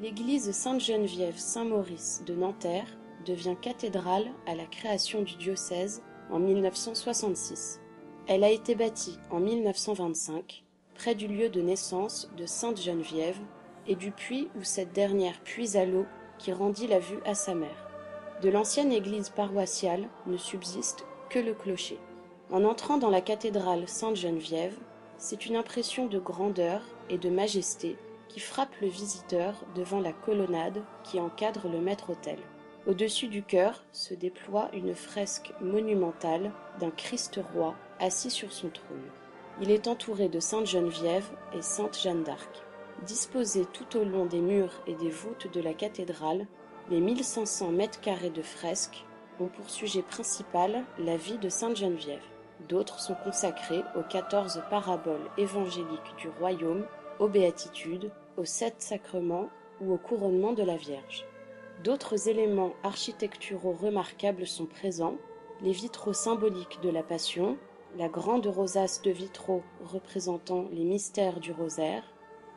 L'église Sainte-Geneviève-Saint-Maurice de Nanterre devient cathédrale à la création du diocèse en 1966. Elle a été bâtie en 1925, près du lieu de naissance de Sainte Geneviève et du puits où cette dernière puisa l'eau qui rendit la vue à sa mère. De l'ancienne église paroissiale ne subsiste que le clocher. En entrant dans la cathédrale Sainte-Geneviève, c'est une impression de grandeur et de majesté qui frappe le visiteur devant la colonnade qui encadre le maître-autel. Au-dessus du chœur se déploie une fresque monumentale d'un Christ-Roi assis sur son trône. Il est entouré de Sainte Geneviève et Sainte Jeanne d'Arc. Disposés tout au long des murs et des voûtes de la cathédrale, les 1500 mètres carrés de fresques ont pour sujet principal la vie de Sainte Geneviève. D'autres sont consacrés aux 14 paraboles évangéliques du royaume, aux béatitudes, aux 7 sacrements ou au couronnement de la Vierge. D'autres éléments architecturaux remarquables sont présents, les vitraux symboliques de la Passion, la grande rosace de vitraux représentant les mystères du rosaire,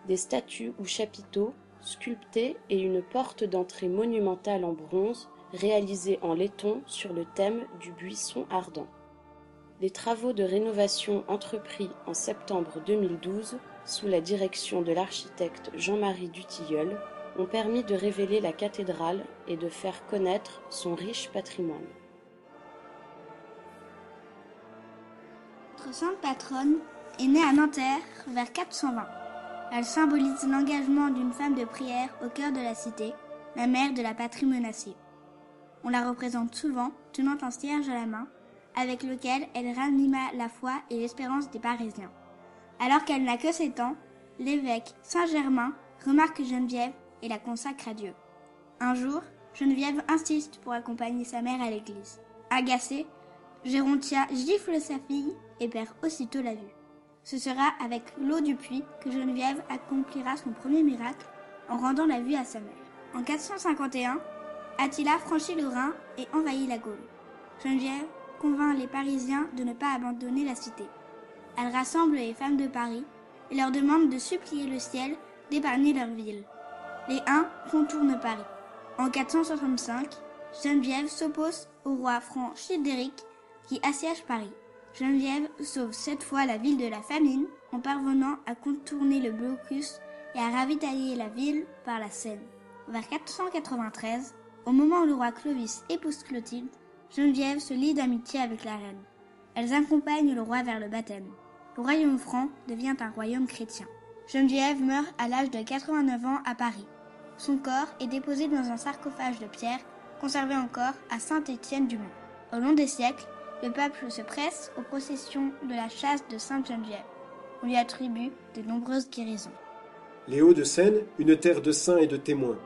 des statues ou chapiteaux sculptés et une porte d'entrée monumentale en bronze réalisée en laiton sur le thème du buisson ardent. Les travaux de rénovation entrepris en septembre 2012 sous la direction de l'architecte Jean-Marie Dutilleul ont permis de révéler la cathédrale et de faire connaître son riche patrimoine. Notre sainte patronne est née à Nanterre vers 420. Elle symbolise l'engagement d'une femme de prière au cœur de la cité, la mère de la patrie menacée. On la représente souvent tenant un cierge à la main, avec lequel elle ranima la foi et l'espérance des Parisiens. Alors qu'elle n'a que 7 ans, l'évêque Saint-Germain remarque Geneviève et la consacre à Dieu. Un jour, Geneviève insiste pour accompagner sa mère à l'église. Agacée, Gérontia gifle sa fille et perd aussitôt la vue. Ce sera avec l'eau du puits que Geneviève accomplira son premier miracle en rendant la vue à sa mère. En 451, Attila franchit le Rhin et envahit la Gaule. Geneviève convainc les Parisiens de ne pas abandonner la cité. Elle rassemble les femmes de Paris et leur demande de supplier le ciel d'épargner leur ville. Les Huns contournent Paris. En 465, Geneviève s'oppose au roi franc Childéric qui assiège Paris. Geneviève sauve cette fois la ville de la famine en parvenant à contourner le blocus et à ravitailler la ville par la Seine. Vers 493, au moment où le roi Clovis épouse Clotilde, Geneviève se lie d'amitié avec la reine. Elles accompagnent le roi vers le baptême. Le royaume franc devient un royaume chrétien. Geneviève meurt à l'âge de 89 ans à Paris. Son corps est déposé dans un sarcophage de pierre conservé encore à Saint-Étienne-du-Mont. Au long des siècles, le peuple se presse aux processions de la chasse de Sainte-Geneviève. On lui attribue de nombreuses guérisons. Les Hauts-de-Seine, une terre de saints et de témoins.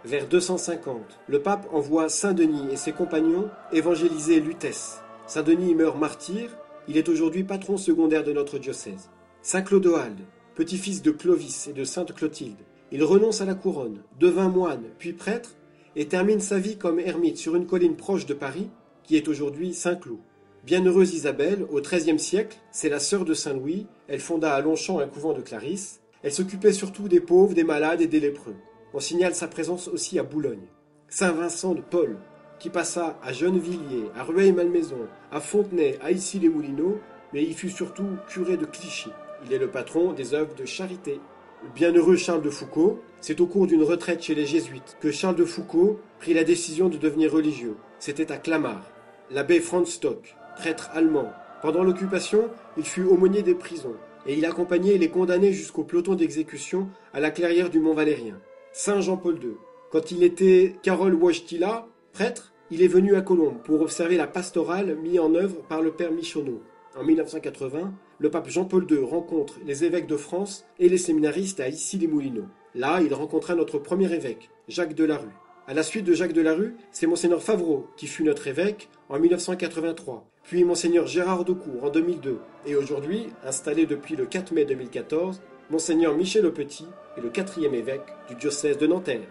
Vers 250, le pape envoie Saint-Denis et ses compagnons évangéliser Lutèce. Saint-Denis meurt martyr, il est aujourd'hui patron secondaire de notre diocèse. Saint Clodoald, petit-fils de Clovis et de Sainte Clotilde, il renonce à la couronne, devint moine, puis prêtre, et termine sa vie comme ermite sur une colline proche de Paris, qui est aujourd'hui Saint-Cloud. Bienheureuse Isabelle, au XIIIe siècle, c'est la sœur de Saint-Louis, elle fonda à Longchamp un couvent de Clarisse. Elle s'occupait surtout des pauvres, des malades et des lépreux. On signale sa présence aussi à Boulogne. Saint Vincent de Paul, qui passa à Gennevilliers, à Rueil-Malmaison, à Fontenay, à Issy-les-Moulineaux, mais il fut surtout curé de Clichy. Il est le patron des œuvres de charité. Le bienheureux Charles de Foucauld, c'est au cours d'une retraite chez les Jésuites que Charles de Foucauld prit la décision de devenir religieux. C'était à Clamart. L'abbé Franz Stock, prêtre allemand. Pendant l'occupation, il fut aumônier des prisons, et il accompagnait les condamnés jusqu'au peloton d'exécution à la clairière du Mont-Valérien. Saint Jean-Paul II, quand il était Karol Wojtyla, prêtre, il est venu à Colombes pour observer la pastorale mise en œuvre par le père Michonneau. En 1980, le pape Jean-Paul II rencontre les évêques de France et les séminaristes à Issy-les-Moulineaux. Là, il rencontra notre premier évêque, Jacques Delarue. À la suite de Jacques Delarue, c'est Monseigneur Favreau qui fut notre évêque en 1983, puis Monseigneur Gérard Daucourt en 2002, et aujourd'hui, installé depuis le 4 mai 2014, Monseigneur Michel Le Petit est le 4e évêque du diocèse de Nanterre.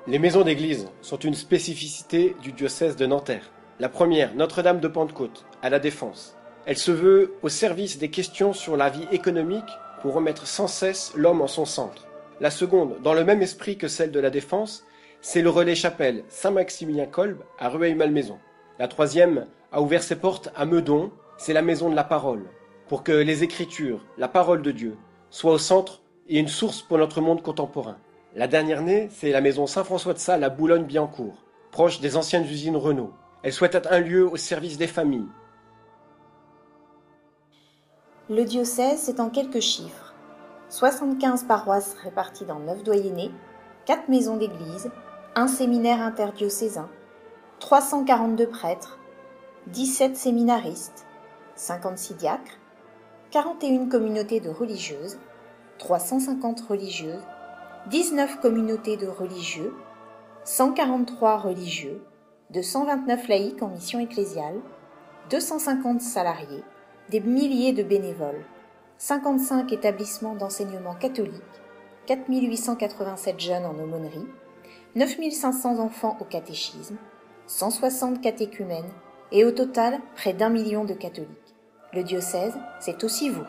Les maisons d'église sont une spécificité du diocèse de Nanterre. La première, Notre-Dame de Pentecôte, à la Défense. Elle se veut au service des questions sur la vie économique pour remettre sans cesse l'homme en son centre. La seconde, dans le même esprit que celle de la Défense, c'est le relais chapelle Saint-Maximilien-Kolb à Rueil-Malmaison. La troisième a ouvert ses portes à Meudon, c'est la maison de la parole, pour que les Écritures, la parole de Dieu, soient au centre et une source pour notre monde contemporain. La dernière née, c'est la maison Saint-François de Sales à Boulogne-Billancourt, proche des anciennes usines Renault. Elle souhaite être un lieu au service des familles. Le diocèse, c'est en quelques chiffres. 75 paroisses réparties dans 9 doyennés, 4 maisons d'église, un séminaire interdiocésain, 342 prêtres, 17 séminaristes, 56 diacres, 41 communautés de religieuses, 350 religieuses, 19 communautés de religieux, 143 religieux, 229 laïcs en mission ecclésiale, 250 salariés, des milliers de bénévoles, 55 établissements d'enseignement catholique, 4 887 jeunes en aumônerie, 9 500 enfants au catéchisme, 160 catéchumènes et au total près d'1 million de catholiques. Le diocèse, c'est aussi vous.